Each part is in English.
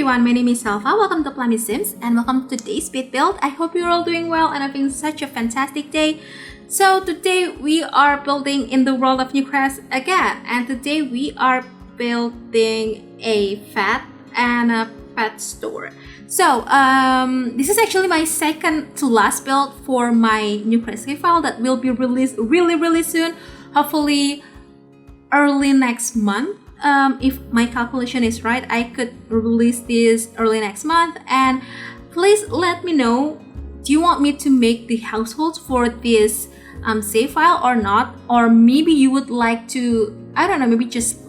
everyone, my name is Alpha. Welcome to plummysims and welcome to today's speed build. I hope you're all doing well and having such a fantastic day. So today we are building in the world of Newcrest again, and today we are building a vet and a pet store. So this is actually my second to last build for my Newcrest file that will be released really soon, hopefully early next month. If my calculation is right, I could release this early next month. And please let me know, do you want me to make the households for this save file or not? Or maybe you would like to, I don't know, maybe just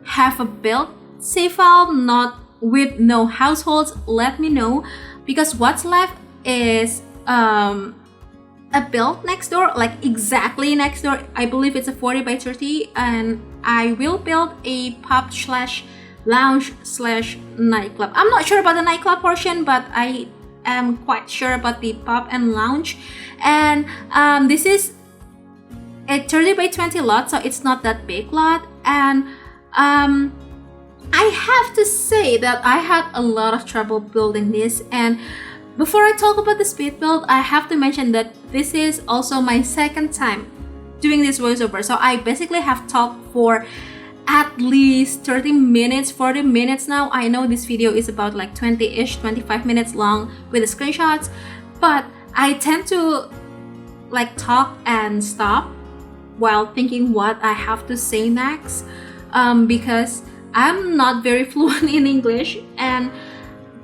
have a build save file, not with no households. Let me know, because what's left is a build next door, like exactly next door. I believe it's a 40 by 30, and I will build a pub/lounge/nightclub. I'm not sure about the nightclub portion, but I am quite sure about the pub and lounge. And this is a 30 by 20 lot, so it's not that big lot. And I have to say that I had a lot of trouble building this. And before I talk about the speed build, I have to mention that this is also my second time doing this voiceover. So I basically have talked for at least 30 minutes, 40 minutes now. I know this video is about like 20-ish, 25 minutes long with the screenshots, but I tend to like talk and stop while thinking what I have to say next, because I'm not very fluent in English, and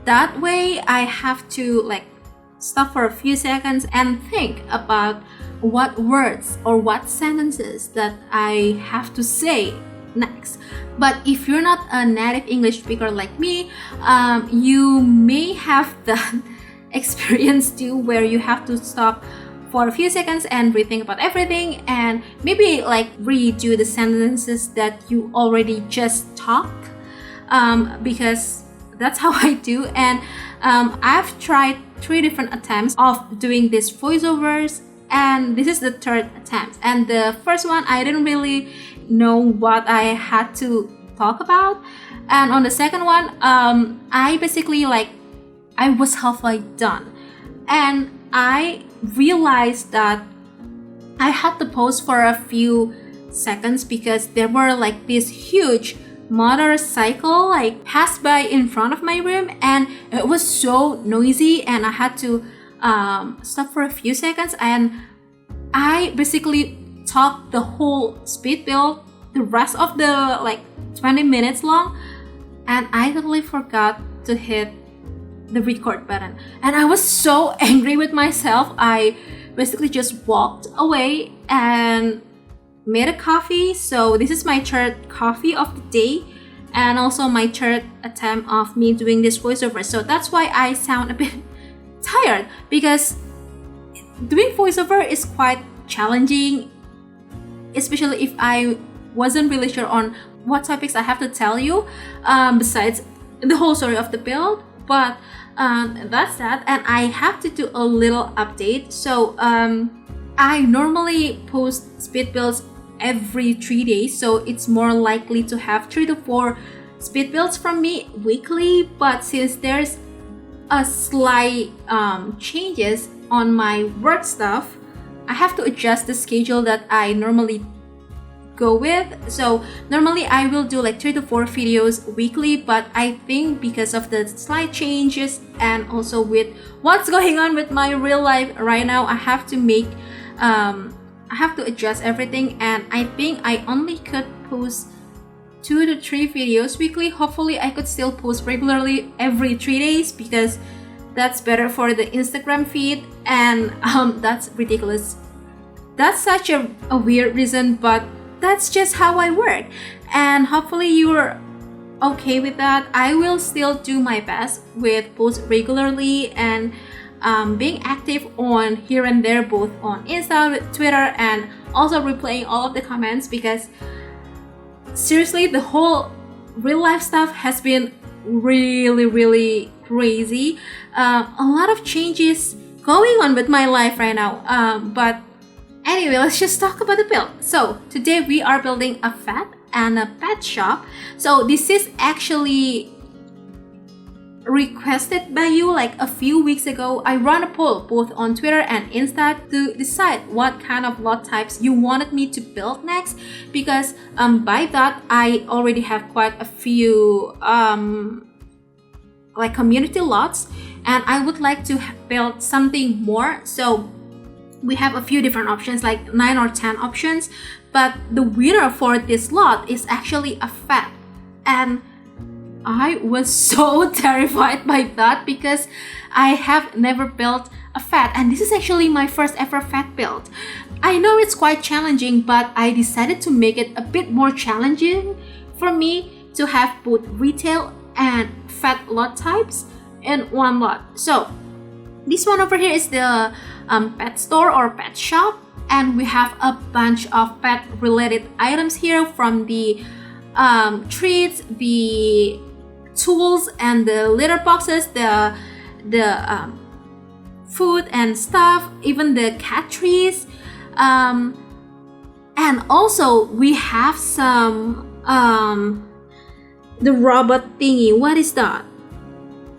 that way I have to like stop for a few seconds and think about what words or what sentences that I have to say next. But if you're not a native English speaker like me, you may have that experience too, where you have to stop for a few seconds and rethink about everything, and maybe like redo the sentences that you already just talked, because that's how I do. And I've tried 3 different attempts of doing these voiceovers, and this is the 3rd attempt. And the first one, I didn't really know what I had to talk about, and on the second one, I basically like, I was halfway done, and I realized that I had to pause for a few seconds because there were like this huge motorcycle like passed by in front of my room, and it was so noisy, and I had to stop for a few seconds. And I basically talked the whole speed build, the rest of the like 20 minutes long, and I totally forgot to hit the record button, and I was so angry with myself. I basically just walked away and made a coffee. So this is my 3rd coffee of the day, and also my 3rd attempt of me doing this voiceover. So that's why I sound a bit tired, because doing voiceover is quite challenging, especially if I wasn't really sure on what topics I have to tell you, besides the whole story of the build. But that's that, and I have to do a little update. So I normally post speed builds every 3 days, so it's more likely to have 3 to 4 speed builds from me weekly. But since there's a slight changes on my work stuff, I have to adjust the schedule that I normally go with. So normally I will do like 3 to 4 videos weekly, but I think because of the slight changes and also with what's going on with my real life right now, I have to make I have to adjust everything, and I think I only could post 2 to 3 videos weekly. Hopefully I could still post regularly every 3 days, because that's better for the Instagram feed. And that's ridiculous. That's such a weird reason, but that's just how I work, and hopefully you're okay with that. I will still do my best with post regularly and being active on here and there, both on Insta, Twitter, and also replaying all of the comments, because seriously, the whole real life stuff has been really crazy. A lot of changes going on with my life right now, but anyway, let's just talk about the build. So today we are building a vet and a pet shop. So this is actually requested by you like a few weeks ago. I ran a poll both on Twitter and Insta to decide what kind of lot types you wanted me to build next, because by that I already have quite a few like community lots, and I would like to build something more. So we have a few different options, like 9 or 10 options, but the winner for this lot is actually a fat, and I was so terrified by that because I have never built a fat, and this is actually my first ever fat build. I know it's quite challenging, but I decided to make it a bit more challenging for me to have both retail and fat lot types in one lot. So this one over here is the pet store or pet shop, and we have a bunch of pet related items here, from the treats, the tools and the litter boxes, the food and stuff, even the cat trees, and also we have some the robot thingy. What is that?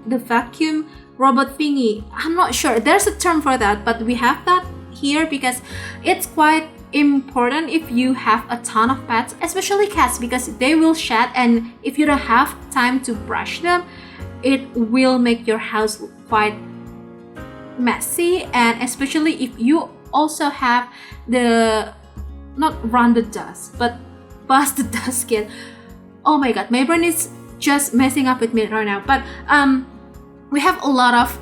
The vacuum robot thingy. I'm not sure, there's a term for that, but we have that here because it's quite important if you have a ton of pets, especially cats, because they will shed, and if you don't have time to brush them, it will make your house quite messy. And especially if you also have the not run the dust but bust the dust kit. Oh my god, my brain is just messing up with me right now. But we have a lot of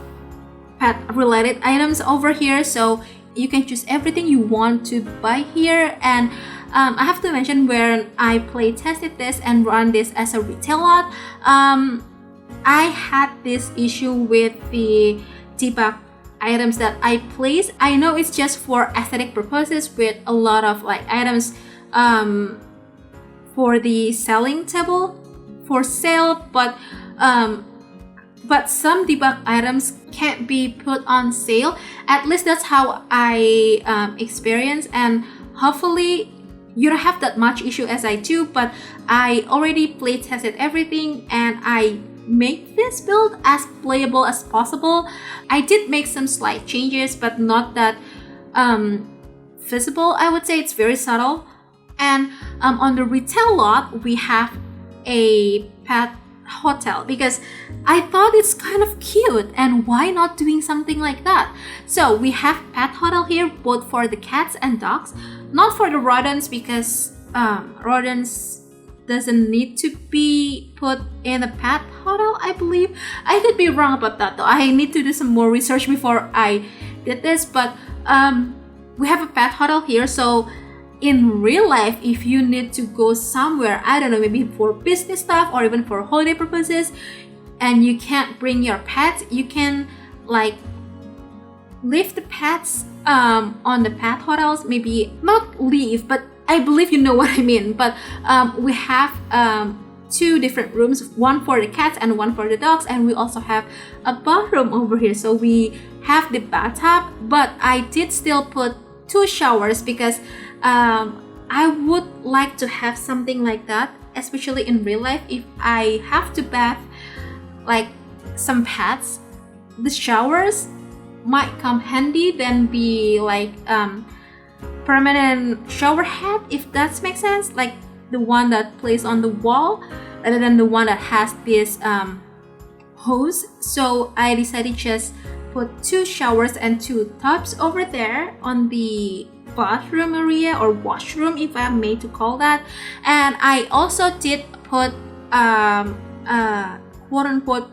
pet related items over here, so you can choose everything you want to buy here. And I have to mention, when I play tested this and run this as a retail lot, I had this issue with the debug items that I placed. I know it's just for aesthetic purposes with a lot of like items for the selling table for sale, but some debug items can't be put on sale. At least that's how I experience, and hopefully you don't have that much issue as I do. But I already play tested everything, and I make this build as playable as possible. I did make some slight changes, but not that visible. I would say it's very subtle. And on the retail lot, we have a pet hotel, because I thought it's kind of cute, and why not doing something like that? So we have pet hotel here, both for the cats and dogs, not for the rodents, because rodents doesn't need to be put in a pet hotel, I believe. I could be wrong about that though. I need to do some more research before I did this. But we have a pet hotel here, so in real life, if you need to go somewhere, I don't know, maybe for business stuff or even for holiday purposes, and you can't bring your pets, you can like leave the pets on the pet hotels. Maybe not leave, but I believe you know what I mean. But we have 2 different rooms, one for the cats and one for the dogs, and we also have a bathroom over here. So we have the bathtub, but I did still put 2 showers because I would like to have something like that, especially in real life. If I have to bath like some pets, the showers might come handy than be like permanent shower head, if that makes sense, like the one that plays on the wall rather than the one that has this hose. So I decided just put 2 showers and 2 tubs over there on the bathroom area, or washroom if I may to call that. And I also did put quote-unquote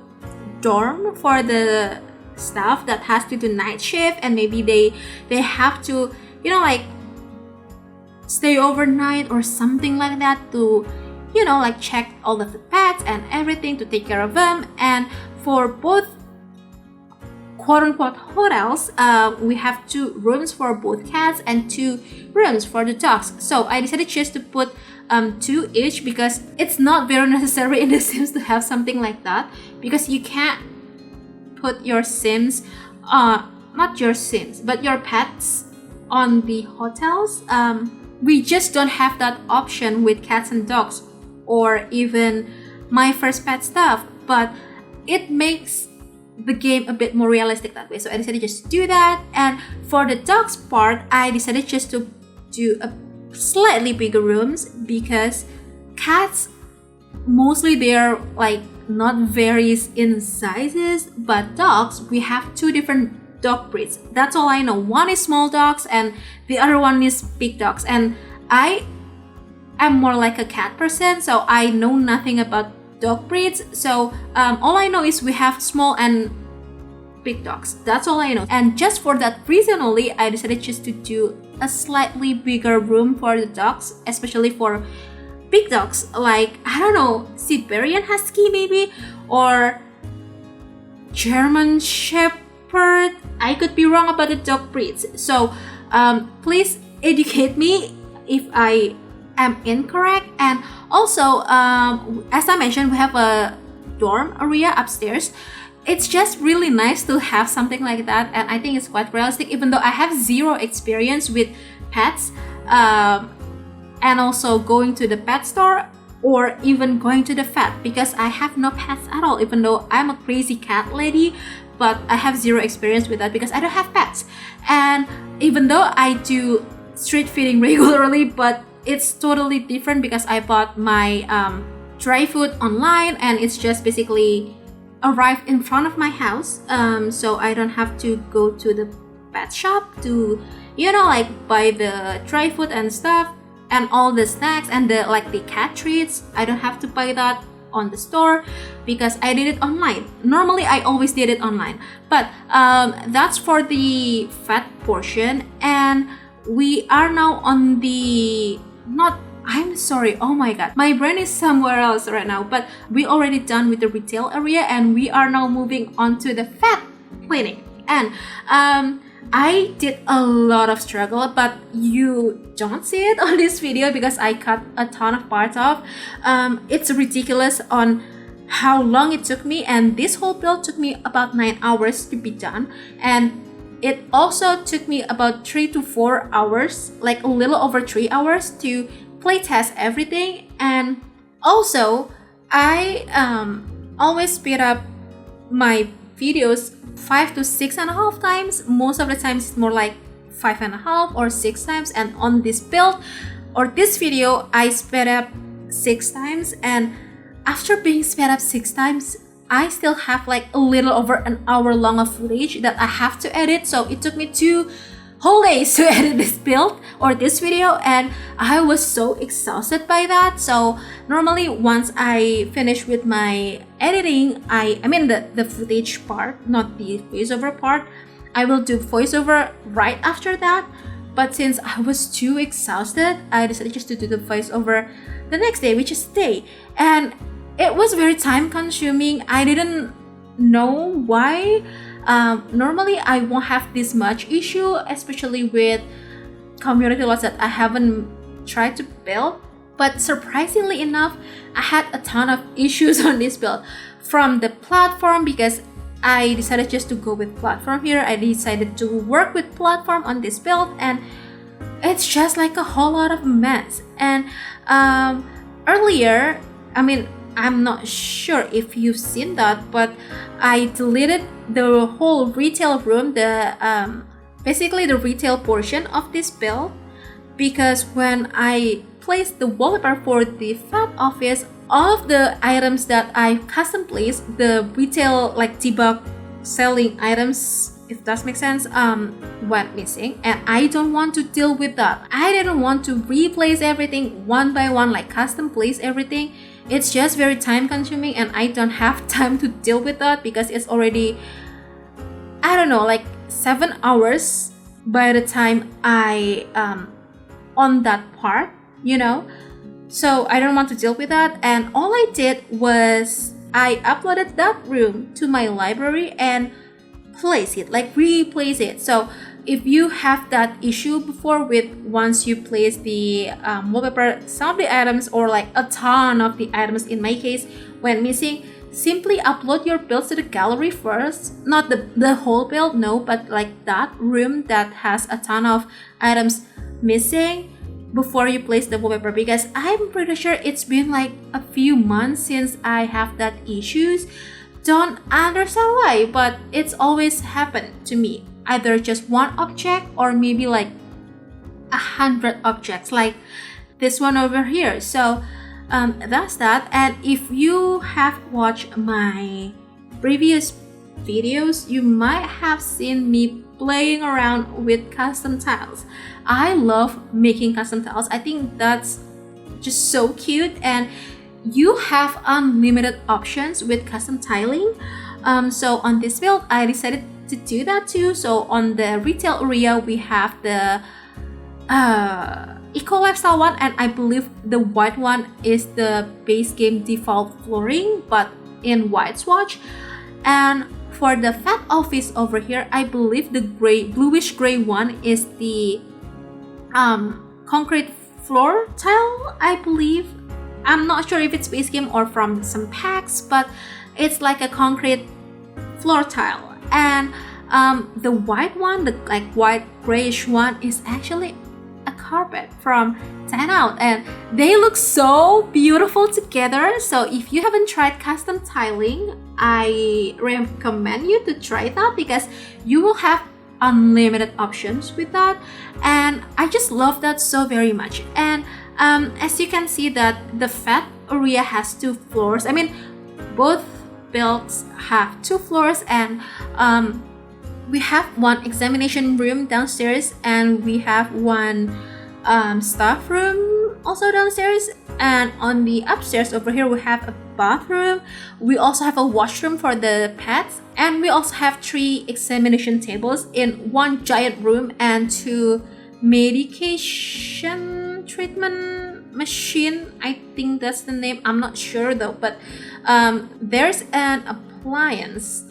dorm for the staff that has to do night shift, and maybe they have to, you know, like stay overnight or something like that to, you know, like check all of the pets and everything, to take care of them. And for both quote-unquote hotels, we have 2 rooms for both cats and 2 rooms for the dogs. So I decided just to put 2 each, because it's not very necessary in the Sims to have something like that, because you can't put your Sims, not your Sims, but your pets on the hotels. We just don't have that option with cats and dogs, or even my first pet stuff. But it makes the game a bit more realistic that way. So I decided just to do that. And for the dogs part, I decided just to do a slightly bigger rooms because cats, mostly they're like not varies in sizes, but dogs, we have two different dog breeds. That's all I know. One is small dogs and the other one is big dogs. And I am more like a cat person, so I know nothing about dog breeds. So all I know is we have small and big dogs. That's all I know. And just for that reason only, I decided just to do a slightly bigger room for the dogs, especially for big dogs like, I don't know, Siberian Husky maybe, or German Shepherd. I could be wrong about the dog breeds. So please educate me if I am incorrect. And also, as I mentioned, we have a dorm area upstairs. It's just really nice to have something like that, and I think it's quite realistic, even though I have zero experience with pets, and also going to the pet store or even going to the vet, because I have no pets at all, even though I'm a crazy cat lady. But I have zero experience with that because I don't have pets. And even though I do street feeding regularly, but it's totally different because I bought my dry food online, and it's just basically arrived in front of my house, so I don't have to go to the pet shop to, you know, like buy the dry food and stuff and all the snacks and the like the cat treats. I don't have to buy that on the store because I did it online. Normally I always did it online, but that's for the fat portion. And we are now on the I'm sorry, oh my god, my brain is somewhere else right now, but we already done with the retail area and we are now moving on to the fat clinic. And I did a lot of struggle, but you don't see it on this video because I cut a ton of parts off. It's ridiculous on how long it took me, and this whole build took me about 9 hours to be done. And it also took me about 3 to 4 hours, like a little over 3 hours to play test everything. And also I always speed up my videos 5 to 6.5 times. Most of the times it's more like 5.5 or 6 times, and on this build or this video I sped up 6 times. And after being sped up 6 times, I still have like a little over an hour long of footage that I have to edit. So it took me 2 whole days to edit this build or this video, and I was so exhausted by that. So normally once I finish with my editing, I mean the footage part, not the voiceover part, I will do voiceover right after that. But since I was too exhausted, I decided just to do the voiceover the next day, which is today. And it was very time consuming. I didn't know why. Normally I won't have this much issue, especially with community lots that I haven't tried to build. But surprisingly enough, I had a ton of issues on this build. From the platform, because I decided just to go with platform here. I decided to work with platform on this build, and it's just like a whole lot of mess. And earlier, I mean, I'm not sure if you've seen that, but I deleted the whole retail room, the basically the retail portion of this build, because when I placed the wallpaper for the fat office, all of the items that I custom placed, the retail like debug selling items, if that makes sense, went missing, and I don't want to deal with that. I didn't want to replace everything one by one, like custom place everything. It's just very time consuming, and I don't have time to deal with that because it's already, I don't know, like 7 hours by the time I on that part, you know. So I don't want to deal with that. And all I did was I uploaded that room to my library and place it, like replace it. So if you have that issue before with once you place the wallpaper, some of the items or like a ton of the items in my case went missing, simply upload your builds to the gallery first. Not the whole build, no, but like that room that has a ton of items missing before you place the wallpaper, because I'm pretty sure it's been like a few months since I have that issues. don't understand why, but it's always happened to me. Either just one object or maybe like 100 objects, like this one over here. So that's that. And if you have watched my previous videos, you might have seen me playing around with custom tiles. I love making custom tiles. I think that's just so cute, and you have unlimited options with custom tiling. So on this build, I decided to do that too. So on the retail area, we have the Eco Lifestyle one, and I believe the white one is the base game default flooring, but in white swatch. And for the fat office over here, I believe the bluish gray one is the concrete floor tile, I believe. I'm not sure if it's base game or from some packs, but it's like a concrete floor tile. And the white one, the like white grayish one, is actually a carpet from Dine Out, and they look so beautiful together. So if you haven't tried custom tiling, I recommend you to try that, because you will have unlimited options with that, and I just love that so very much. And as you can see that the fat area has 2 floors. I mean, both builds have 2 floors, and we have one examination room downstairs, and we have one staff room also downstairs. And on the upstairs over here, we have a bathroom. We also have a washroom for the pets, and we also have 3 examination tables in one giant room and 2 medication treatment machine. I think that's the name. I'm not sure though, but there's an appliance,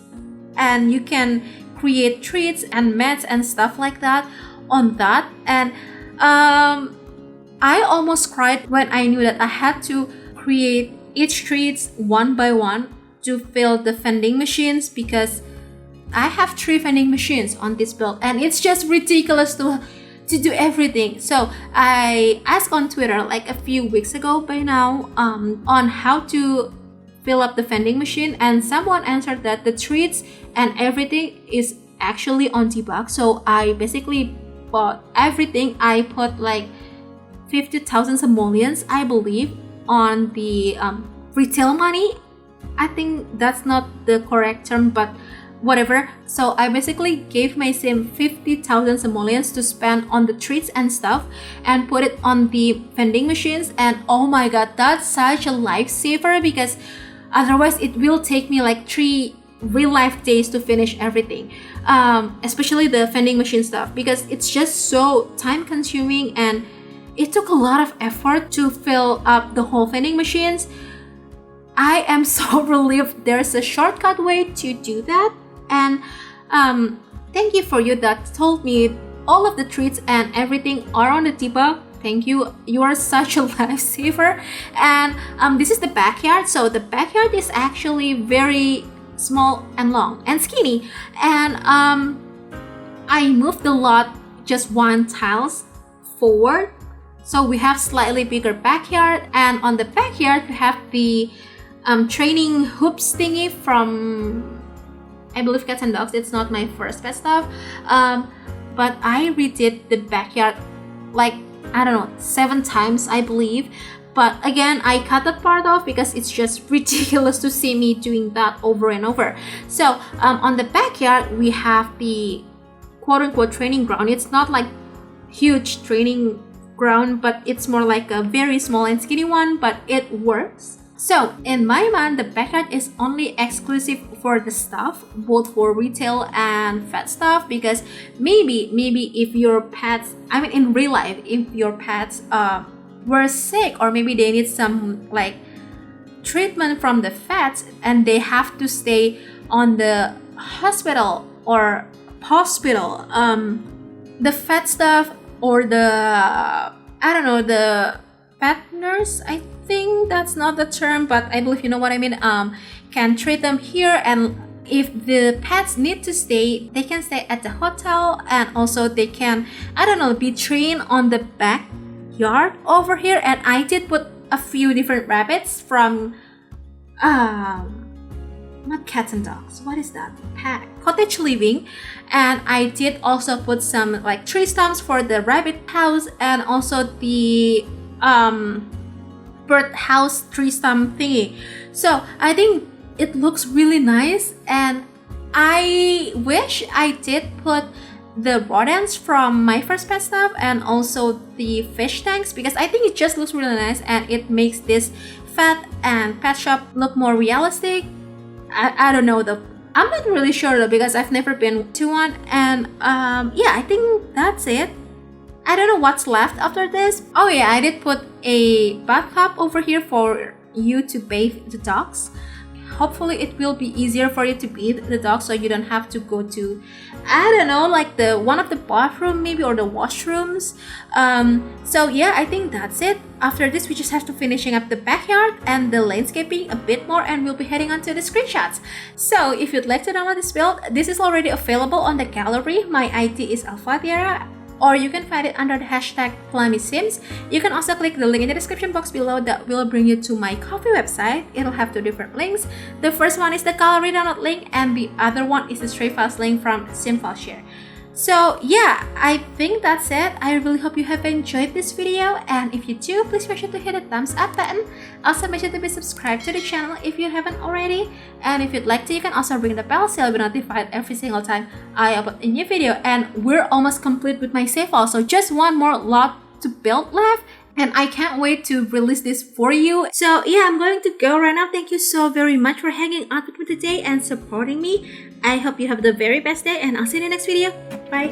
and you can create treats and meds and stuff like that on that. And I almost cried when I knew that I had to create each treats one by one to fill the vending machines, because I have 3 vending machines on this build, and it's just ridiculous to do everything. So I asked on Twitter like a few weeks ago by now on how to fill up the vending machine, and someone answered that the treats and everything is actually on debug. So I basically bought everything. I put like 50,000 simoleons, I believe, on the retail money. I think that's not the correct term, but whatever. So I basically gave my sim 50,000 simoleons to spend on the treats and stuff, and put it on the vending machines. And oh my god, that's such a lifesaver, because otherwise it will take me like 3 real life days to finish everything, especially the vending machine stuff, because it's just so time consuming, and it took a lot of effort to fill up the whole vending machines. I am so relieved there's a shortcut way to do that. And thank you for you that told me all of the treats and everything are on the debug. Thank you. You are such a lifesaver. And this is the backyard. So the backyard is actually very small and long and skinny. And I moved the lot just 1 tiles forward. So we have slightly bigger backyard. And on the backyard, we have the training hoops thingy from, I believe, Cats and Dogs. It's not my first pet stuff. But I redid the backyard like, I don't know, 7 times, I believe. But again, I cut that part off because it's just ridiculous to see me doing that over and over. So on the backyard, we have the quote-unquote training ground. It's not like huge training ground, but it's more like a very small and skinny one, but it works. So in my mind, the backyard is only exclusive for the stuff, both for retail and pet stuff, because maybe if your pets, I mean in real life, if your pets were sick, or maybe they need some like treatment from the vets and they have to stay on the hospital or hospital, the vet stuff or the, I don't know, the pet nurse, I think that's not the term, but I believe you know what I mean, can treat them here. And if the pets need to stay, they can stay at the hotel, and also they can, I don't know, be trained on the backyard over here. And I did put a few different rabbits from not not cats and dogs, what is that, cottage living. And I did also put some like tree stumps for the rabbit house, and also the bird house tree stump thingy. So I think it looks really nice, and I wish I did put the rodents from my first pet stuff and also the fish tanks, because I think it just looks really nice and it makes this pet and pet shop look more realistic. I don't know though, I'm not really sure though, because I've never been to one. And yeah, I think that's it. I don't know what's left after this. Oh yeah, I did put a bathtub over here for you to bathe the dogs. Hopefully it will be easier for you to bathe the dog, so you don't have to go to, I don't know, like the one of the bathroom maybe, or the washrooms. So yeah, I think that's it. After this, we just have to finishing up the backyard and the landscaping a bit more, and we'll be heading on to the screenshots. So if you'd like to download this build, this is already available on the gallery. My ID is elfathiera, or you can find it under the hashtag plummysims. You can also click the link in the description box below that will bring you to my Ko-fi website. It'll have 2 different links. The first one is the gallery download link, and the other one is the straight files link from SimFileShare. So yeah, I think that's it. I really hope you have enjoyed this video, and if you do, please make sure to hit the thumbs up button. Also make sure to be subscribed to the channel if you haven't already, and if you'd like to, you can also ring the bell so you'll be notified every single time I upload a new video. And we're almost complete with my save file, so just one more lot to build left, and I can't wait to release this for you. So yeah, I'm going to go right now. Thank you so very much for hanging out with me today and supporting me. I hope you have the very best day, and I'll see you in the next video. Bye.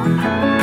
Bye.